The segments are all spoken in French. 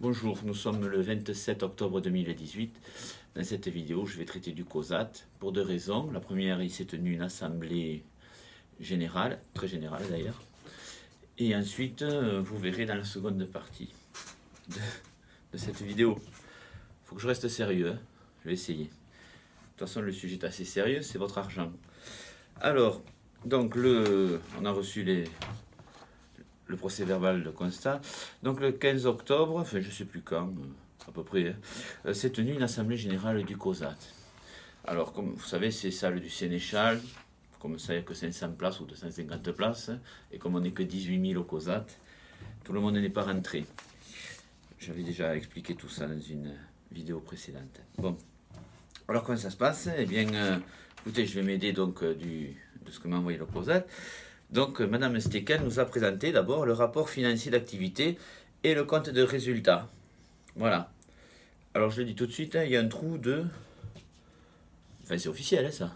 Bonjour, nous sommes le 27 octobre 2018. Dans cette vidéo, je vais traiter du COSAT pour deux raisons. La première, il s'est tenu une assemblée générale, très générale d'ailleurs. Et ensuite, vous verrez dans la seconde partie de cette vidéo. Il faut que je reste sérieux, hein. Je vais essayer. De toute façon, le sujet est assez sérieux, c'est votre argent. Alors, donc on a reçu le procès verbal de constat. Donc le 15 octobre, enfin je ne sais plus quand, à peu près, s'est tenue une assemblée générale du COSAT. Alors comme vous savez, c'est salle du Sénéchal, comme ça il n'y a que 500 places ou 250 places, et comme on n'est que 18 000 au COSAT, tout le monde n'est pas rentré. J'avais déjà expliqué tout ça dans une vidéo précédente. Bon, alors comment ça se passe? Eh bien, écoutez, je vais m'aider donc de ce que m'a envoyé le COSAT. Donc, Madame Stekel nous a présenté d'abord le rapport financier d'activité et le compte de résultat. Voilà. Alors, je le dis tout de suite, hein, il y a un trou de... Enfin, c'est officiel, hein, ça.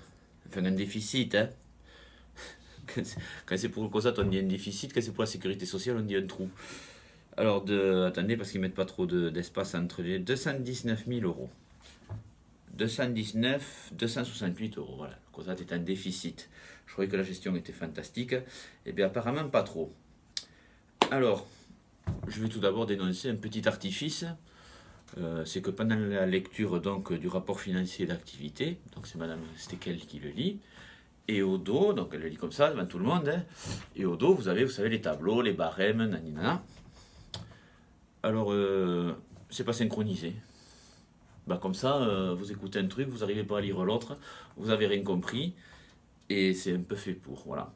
Enfin, un déficit. Hein. Quand c'est pour le COSAT, on dit un déficit. Quand c'est pour la sécurité sociale, on dit un trou. Alors, attendez, parce qu'ils ne mettent pas trop d'espace entre les 219 000 euros. 268 euros, voilà. Le COSAT est en déficit. Je croyais que la gestion était fantastique. Eh bien, apparemment, pas trop. Alors, je vais tout d'abord dénoncer un petit artifice. C'est que pendant la lecture donc, du rapport financier d'activité, donc c'est Madame Stekel qui le lit, et au dos, donc elle le lit comme ça devant tout le monde, hein, et au dos, vous savez, les tableaux, les barèmes, naninana. Alors, c'est pas synchronisé. Bah comme ça, vous écoutez un truc, vous n'arrivez pas à lire l'autre, vous n'avez rien compris, et c'est un peu fait pour, voilà.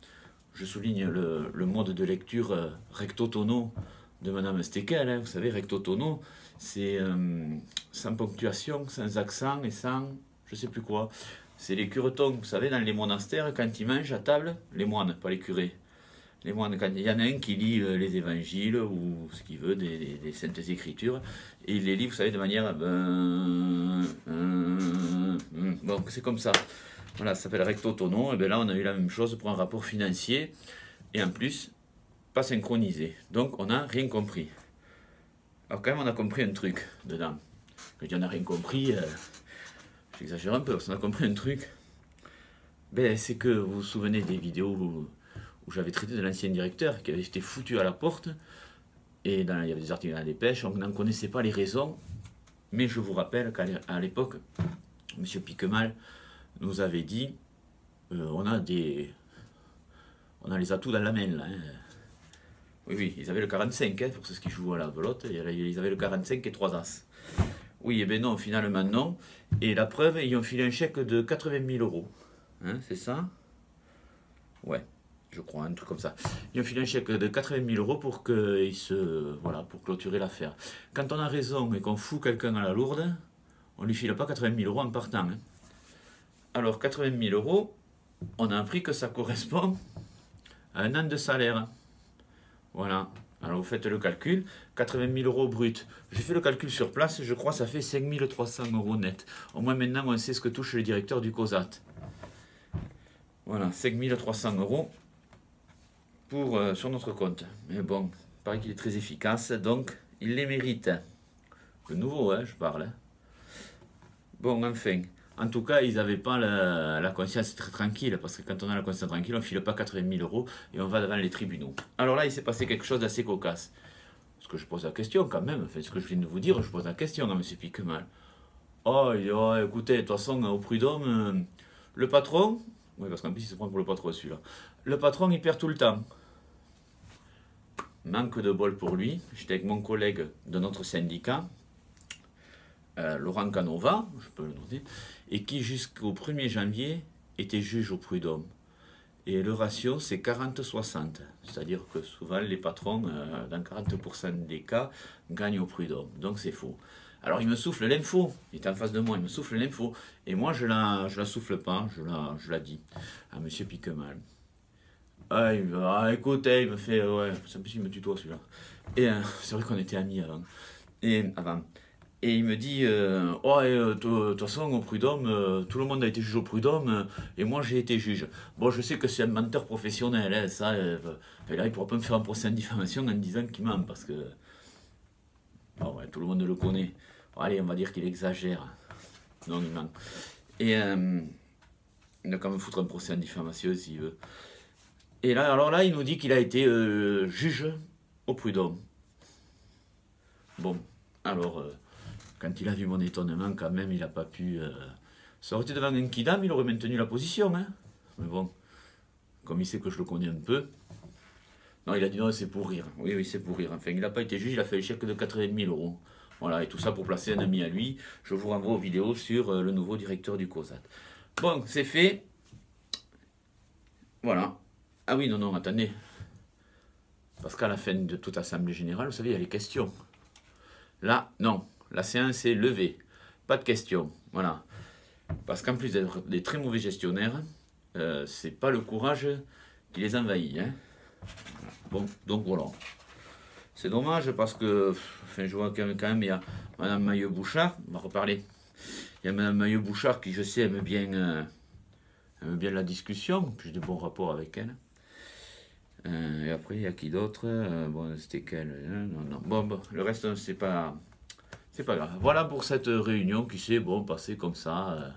Je souligne le mode de lecture recto tono de Madame Stekel, hein. Vous savez, recto tono, c'est sans ponctuation, sans accent et sans je sais plus quoi. C'est les curetons, vous savez, dans les monastères, quand ils mangent à table, les moines, pas les curés. Les moines, quand il y en a un qui lit les évangiles ou ce qu'il veut, des saintes écritures, et il les lit, vous savez, de manière... bon, c'est comme ça. Voilà, ça s'appelle recto tono, et bien là on a eu la même chose pour un rapport financier, et en plus, pas synchronisé. Donc on n'a rien compris. Alors quand même on a compris un truc dedans. Quand on n'a rien compris, j'exagère un peu, parce qu'on a compris un truc. Ben, c'est que vous vous souvenez des vidéos où j'avais traité de l'ancien directeur qui avait été foutu à la porte, et il y avait des articles dans la dépêche, on n'en connaissait pas les raisons, mais je vous rappelle qu'à l'époque, M. Piquemal nous avait dit on a les atouts dans la main là. Hein. Oui, ils avaient le 45, hein, pour ceux qui jouent à la belote, ils avaient le 45 et 3 as. Oui, et bien non, finalement non. Et la preuve, ils ont filé un chèque de 80 000 euros. Hein, c'est ça? Ouais, je crois, un truc comme ça. Ils ont filé un chèque de 80 000 euros pour pour clôturer l'affaire. Quand on a raison et qu'on fout quelqu'un à la lourde, on lui file pas 80 000 euros en partant. Hein. Alors, 80 000 euros, on a appris que ça correspond à un an de salaire. Voilà. Alors, vous faites le calcul. 80 000 euros brut. J'ai fait le calcul sur place. Je crois que ça fait 5 300 euros net. Au moins, maintenant, on sait ce que touche le directeur du COSAT. Voilà, 5 300 euros sur notre compte. Mais bon, il paraît qu'il est très efficace, donc il les mérite. Le nouveau, hein, je parle. Hein. Bon, enfin... En tout cas, ils n'avaient pas la conscience très tranquille, parce que quand on a la conscience tranquille, on ne file pas 80 000 euros et on va devant les tribunaux. Alors là, il s'est passé quelque chose d'assez cocasse. Parce que je pose la question quand même, enfin, ce que je viens de vous dire, je pose la question à M. Piquemal. Oh, il dit, oh, écoutez, de toute façon, au prud'homme, le patron, oui, parce qu'en plus, il se prend pour le patron celui-là, le patron, il perd tout le temps. Manque de bol pour lui, j'étais avec mon collègue de notre syndicat, Laurent Canova, je peux le noter, et qui jusqu'au 1er janvier était juge au prud'homme. Et le ratio, c'est 40-60. C'est-à-dire que souvent, les patrons, dans 40% des cas, gagnent au prud'homme. Donc c'est faux. Alors il me souffle l'info. Il est en face de moi, il me souffle l'info. Et moi, je la souffle pas, je la dis à M. Piquemal. Ah, écoutez, il me fait... ouais, c'est impossible, il me tutoie celui-là. Et c'est vrai qu'on était amis avant. Et il me dit, de toute façon, au prud'homme, tout le monde a été juge au prud'homme, et moi j'ai été juge. Bon, je sais que c'est un menteur professionnel, hein, ça, et là, il ne pourra pas me faire un procès en diffamation en disant qu'il ment, parce que Bon, ouais, tout le monde le connaît. Bon, allez, on va dire qu'il exagère. Non, il ment. Et il a quand même foutre un procès en diffamation s'il veut. Et là, alors là, il nous dit qu'il a été juge au prud'homme. Bon, alors, quand il a vu mon étonnement, quand même, il n'a pas pu... Ça aurait été devant un kidam, il aurait maintenu la position. Hein. Mais bon, comme il sait que je le connais un peu... Non, il a dit non, c'est pour rire. Oui, oui, c'est pour rire. Enfin, il n'a pas été juge, il a fait le chèque de 80 000 euros. Voilà, et tout ça pour placer un ami à lui. Je vous renvoie aux vidéos sur le nouveau directeur du COSAT. Bon, c'est fait. Voilà. Ah oui, non, non, attendez. Parce qu'à la fin de toute assemblée générale, vous savez, il y a les questions. Là, non. La séance est levée. Pas de questions. Voilà. Parce qu'en plus d'être des très mauvais gestionnaires, c'est pas le courage qui les envahit. Hein. Bon, donc voilà. C'est dommage parce que, enfin, je vois quand même, il y a Madame Maillot-Bouchard, on va reparler. Il y a Madame Maillot-Bouchard qui, je sais, aime bien la discussion, puis j'ai de bons rapports avec elle. Et après, il y a qui d'autre bon, c'était quelle non, non. Bon, le reste, c'est pas grave. Voilà pour cette réunion qui s'est bon, passée comme ça.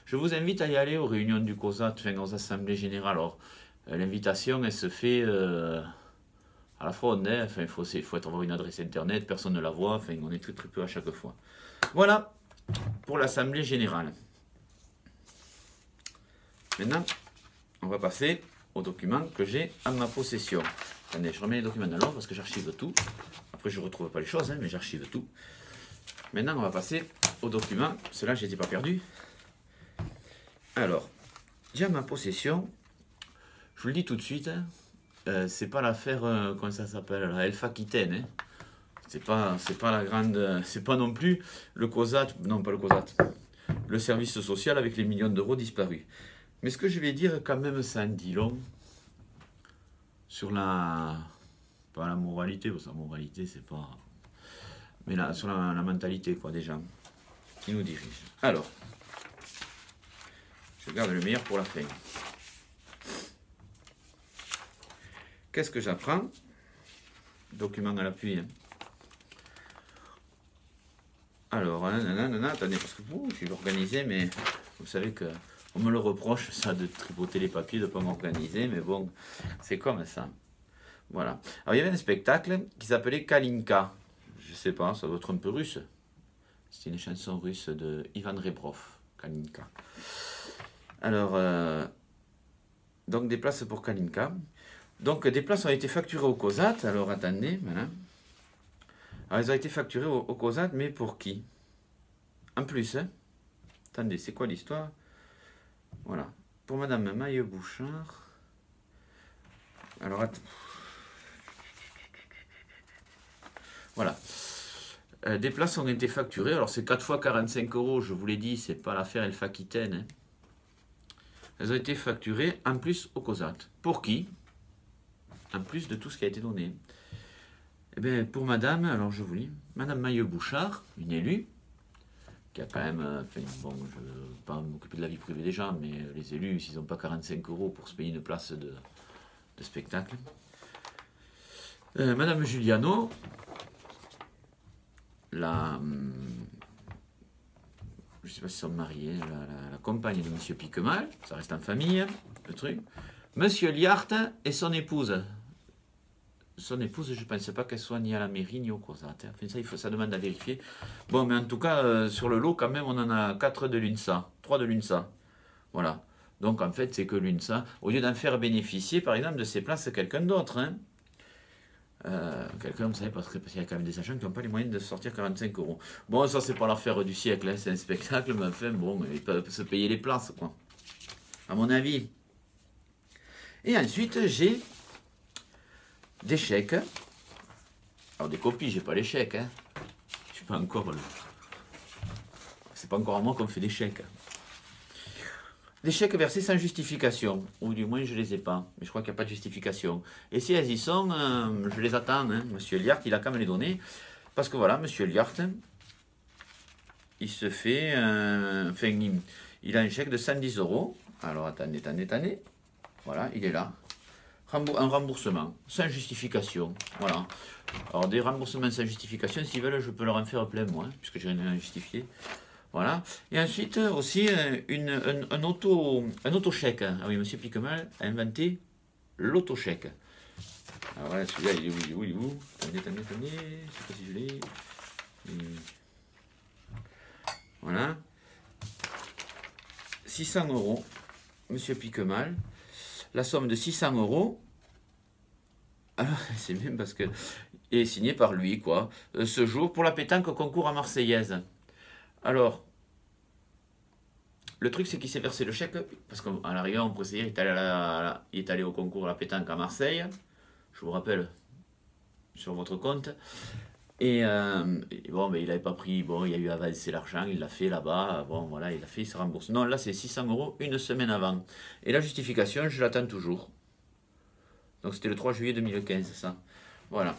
Je vous invite à y aller aux réunions du COSAT, enfin aux assemblées générales. Alors, l'invitation, elle se fait à la fois, hein, enfin, il faut avoir une adresse internet, personne ne la voit, enfin, on est très très peu à chaque fois. Voilà pour l'assemblée générale. Maintenant, on va passer aux documents que j'ai à ma possession. Attendez, je remets les documents dans l'ordre parce que j'archive tout. Après, je ne retrouve pas les choses, hein, mais j'archive tout. Maintenant, on va passer aux documents. Ceux-là, je ne les ai pas perdus. Alors, j'ai à ma possession, je vous le dis tout de suite, hein, c'est pas l'affaire, comment ça s'appelle, la Elfa Aquitaine. Hein. C'est pas la grande, c'est pas non plus le COSAT, non pas le COSAT, le service social avec les millions d'euros disparus. Mais ce que je vais dire, quand même, ça en dit long sur pas la moralité, parce que la moralité, c'est pas... Mais là, sur la mentalité, quoi, des gens qui nous dirigent. Alors, je garde le meilleur pour la fin. Qu'est-ce que j'apprends? Document à l'appui. Hein. Alors, attendez, parce que je suis organisé, mais vous savez que on me le reproche, ça, de tripoter les papiers, de ne pas m'organiser, mais bon, c'est comme ça. Voilà. Alors, il y avait un spectacle qui s'appelait Kalinka. Je sais pas, ça doit être un peu russe. C'est une chanson russe de Ivan Rebrov, Kalinka. Alors, donc des places pour Kalinka. Donc, des places ont été facturées au COSAT. Alors, attendez, voilà. Alors, elles ont été facturées au COSAT, mais pour qui? En plus, hein. Attendez, c'est quoi l'histoire? Voilà. Pour Madame Maillot-Bouchard. Alors, attends. Voilà. Des places ont été facturées. Alors, c'est 4 fois 45 euros. Je vous l'ai dit, c'est pas l'affaire Elfa Aquitaine. Hein. Elles ont été facturées en plus au COSAT. Pour qui? En plus de tout ce qui a été donné. Eh bien, pour Madame, alors je vous lis, Madame Maillot-Bouchard, une élue, qui a quand même, enfin, bon, je ne veux pas m'occuper de la vie privée des gens, mais les élus, s'ils n'ont pas 45 euros pour se payer une place de spectacle. Madame Giuliano, je ne sais pas si ils sont mariés, la compagne de Monsieur Piquemal, ça reste en famille, le truc. Monsieur Liart et son épouse. Son épouse, je ne pensais pas qu'elle soit ni à la mairie ni au COSAT. Enfin, ça demande à vérifier. Bon, mais en tout cas, sur le lot, quand même, on en a 4 de l'UNSA, 3 de l'UNSA. Voilà. Donc, en fait, c'est que l'UNSA, au lieu d'en faire bénéficier, par exemple, de ces places, quelqu'un d'autre. Hein. Quelqu'un, vous savez, parce qu'il y a quand même des agents qui n'ont pas les moyens de sortir 45 euros. Bon, ça, c'est pas l'affaire du siècle, hein, c'est un spectacle, mais enfin, bon, ils peuvent se payer les places, quoi. À mon avis. Et ensuite, j'ai des chèques. Alors, des copies, j'ai pas les chèques, hein. Je suis pas encore le... C'est pas encore à moi qu'on fait des chèques. Des chèques versés sans justification, ou du moins je les ai pas, mais je crois qu'il n'y a pas de justification. Et si elles y sont, je les attends. Hein. Monsieur Liart, il a qu'à me les donner, parce que voilà, Monsieur Liart, il se fait, enfin, il a un chèque de 110 euros. Alors attendez, voilà, il est là. un remboursement, sans justification. Voilà. Alors, des remboursements sans justification, s'ils veulent, je peux leur en faire plein, moi, puisque j'ai rien à justifier. Voilà. Et ensuite, aussi, un auto-chèque. Ah oui, M. Piquemal a inventé l'auto-chèque. Alors voilà, celui-là, il est où, il est où? Attendez, je sais pas si je l'ai. Voilà. 600 €, M. Piquemal. La somme de 600 €. Alors, c'est même parce que est signé par lui, quoi. Ce jour, pour la pétanque concours à Marseillaise. Alors, le truc, c'est qu'il s'est versé le chèque, parce qu'à l'arrivée, on précisait, il est allé au concours à la pétanque à Marseille. Je vous rappelle, sur votre compte. Et bon, mais il n'avait pas pris, bon, il y a eu avancé l'argent, il l'a fait là-bas, bon, voilà, il l'a fait, il se rembourse. Non, là, c'est 600 € une semaine avant. Et la justification, je l'attends toujours. Donc, c'était le 3 juillet 2015, ça. Voilà.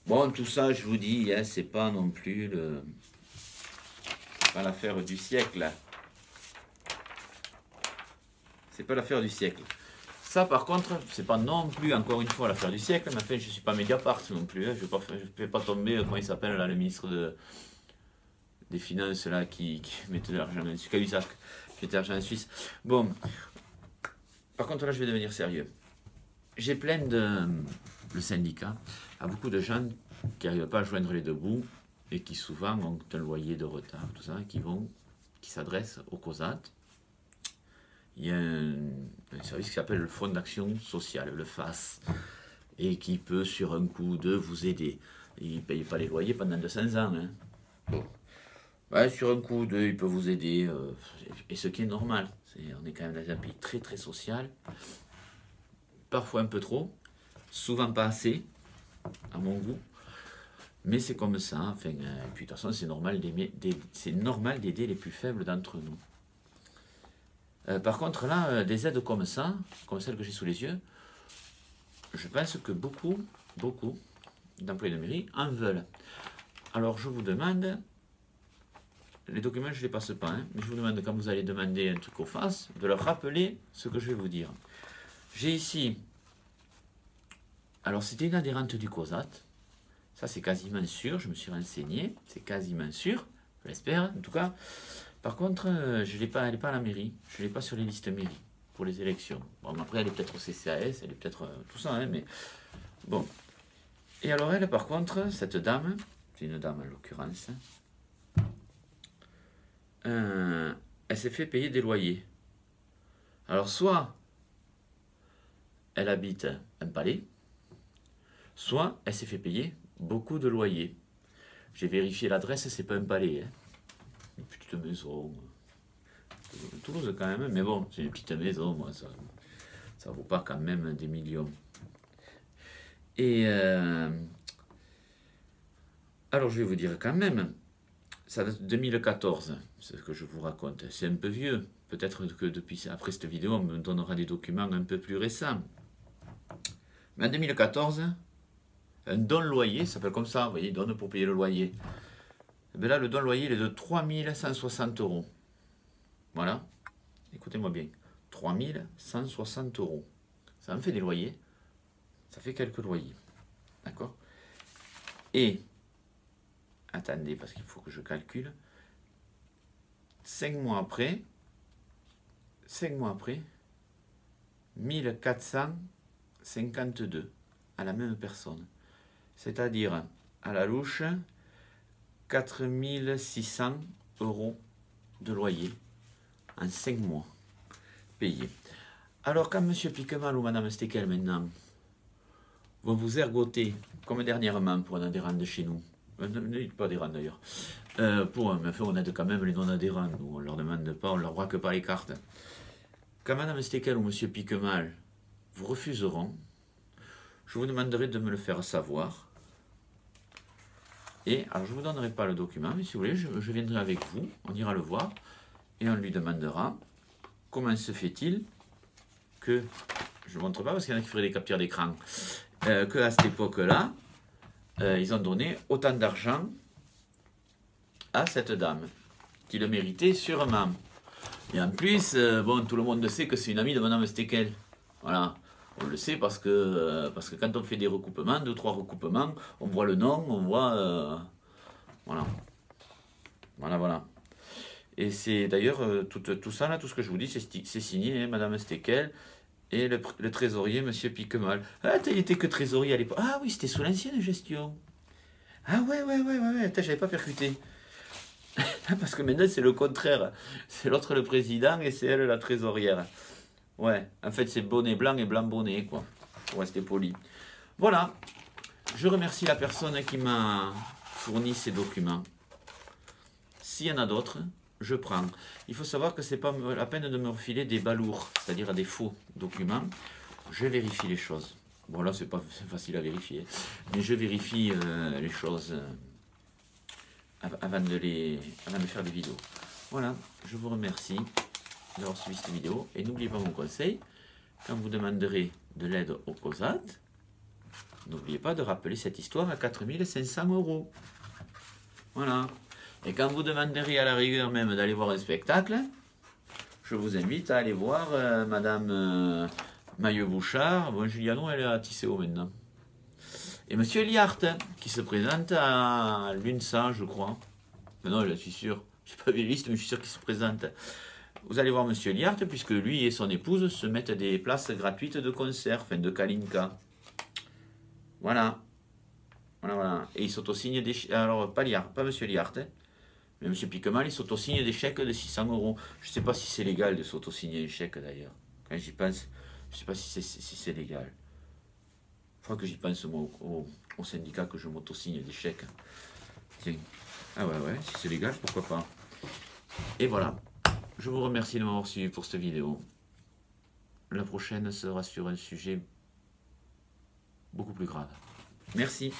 Bon, tout ça, je vous dis, hein, c'est pas non plus pas l'affaire du siècle. C'est pas l'affaire du siècle. Ça, par contre, c'est pas non plus, encore une fois, l'affaire du siècle, mais enfin, je suis pas Mediapart non plus. Hein, je ne vais pas tomber, comment il s'appelle, là, le ministre des Finances, là, qui mettait de l'argent en Suisse, Cahuzac, qui mettait de l'argent en Suisse. Bon, par contre, là, je vais devenir sérieux. J'ai plein de... Le syndicat a beaucoup de gens qui n'arrivent pas à joindre les deux bouts et qui souvent ont un loyer de retard, tout ça, qui s'adressent au COSAT. Il y a un service qui s'appelle le Fonds d'action sociale, le FAS, et qui peut sur un coup de vous aider. Il ne paye pas les loyers pendant 200 ans. Hein. Bon. Ouais, sur un coup de, il peut vous aider, et ce qui est normal. On est quand même dans un pays très très social, parfois un peu trop, souvent pas assez, à mon goût, mais c'est comme ça. Enfin, et puis de toute façon, c'est normal d'aider les plus faibles d'entre nous. Par contre, là, des aides comme ça, comme celle que j'ai sous les yeux, je pense que beaucoup d'employés de mairie en veulent. Alors, je vous demande, les documents, je ne les passe pas, hein, mais je vous demande, quand vous allez demander un truc au FAS, de leur rappeler ce que je vais vous dire. J'ai ici, alors c'était une adhérente du COSAT, ça c'est quasiment sûr, je me suis renseigné, c'est quasiment sûr, je l'espère en tout cas. Par contre, elle n'est pas à la mairie, je ne l'ai pas sur les listes mairie pour les élections. Bon, après, elle est peut-être au CCAS, elle est peut-être tout ça, hein, mais bon. Et alors, elle, par contre, cette dame, c'est une dame en l'occurrence, elle s'est fait payer des loyers. Alors, soit elle habite un palais, soit elle s'est fait payer beaucoup de loyers. J'ai vérifié l'adresse, c'est pas un palais, hein. Une petite maison. Toulouse quand même, mais bon, c'est une petite maison, moi, ça vaut pas quand même des millions. Et alors je vais vous dire quand même, ça date de 2014, c'est ce que je vous raconte. C'est un peu vieux, peut-être que après cette vidéo, on me donnera des documents un peu plus récents. Mais en 2014, un don loyer, ça s'appelle comme ça, vous voyez, donne pour payer le loyer. Et bien là, le don loyer, il est de 3160 €. Voilà, écoutez-moi bien, 3160 €. Ça me fait des loyers, ça fait quelques loyers, d'accord? Et, attendez, parce qu'il faut que je calcule, 5 mois après, 1452 à la même personne. C'est-à-dire, à la louche, 4600 € de loyer en 5 mois payés. Alors, quand M. Piquemal ou Mme Stekel, maintenant, vont vous ergoter, comme dernièrement pour un adhérent de chez nous, pas adhérent d'ailleurs, mais enfin, on aide quand même les non-adhérents, nous, on ne leur demande pas, on ne leur braque pas les cartes. Quand Mme Stekel ou M. Piquemal vous refuseront, je vous demanderai de me le faire savoir. Et alors, je ne vous donnerai pas le document, mais si vous voulez, je viendrai avec vous, on ira le voir, et on lui demandera comment se fait-il que, je ne montre pas parce qu'il y en a qui feraient des captures d'écran, qu'à cette époque-là, ils ont donné autant d'argent à cette dame, qui le méritait sûrement. Et en plus, bon, tout le monde sait que c'est une amie de Mme Stekel. Voilà. On le sait parce que quand on fait des recoupements, 2-3 recoupements, on voit le nom, on voit... voilà. Voilà, voilà. Et c'est d'ailleurs, tout ça, là, tout ce que je vous dis, c'est signé hein, Madame Stekel et le trésorier, Monsieur Piquemal. Ah, il était que trésorier à l'époque. Ah oui, c'était sous l'ancienne gestion. Ah ouais. Attends, j'avais pas percuté. Parce que maintenant, c'est le contraire. C'est l'autre le président et c'est elle la trésorière. Ouais, en fait, c'est bonnet blanc et blanc bonnet, quoi. Pour rester poli. Voilà. Je remercie la personne qui m'a fourni ces documents. S'il y en a d'autres, je prends. Il faut savoir que c'est pas la peine de me refiler des balourds, c'est-à-dire des faux documents. Je vérifie les choses. Bon, là, c'est pas facile à vérifier, mais je vérifie les choses avant de faire des vidéos. Voilà, je vous remercie d'avoir suivi cette vidéo. Et n'oubliez pas mon conseil, quand vous demanderez de l'aide au COSAT, n'oubliez pas de rappeler cette histoire à 4 500 €. Voilà. Et quand vous demanderez à la rigueur même d'aller voir un spectacle, je vous invite à aller voir Madame Maillot-Bouchard. Bon, Juliano, elle est à Tisséo maintenant. Et Monsieur Liart, qui se présente à l'UNSA, je crois. Mais non, je suis sûr. Je n'ai pas vu les listes, mais je suis sûr qu'il se présente. Vous allez voir Monsieur Liart, puisque lui et son épouse se mettent des places gratuites de concert, enfin de Kalinka. Voilà. Voilà. Et ils s'autosignent des... Alors, pas Monsieur Liart, hein. Mais M. Piquemal, il s'autosigne des chèques de 600 €. Je ne sais pas si c'est légal de s'autosigner un chèque d'ailleurs. Quand j'y pense, je ne sais pas si c'est légal. Il faudra que j'y pense moi au syndicat que je m'autosigne des chèques. Tiens. Ah ouais, si c'est légal, pourquoi pas. Et voilà. Je vous remercie de m'avoir suivi pour cette vidéo. La prochaine sera sur un sujet beaucoup plus grave. Merci.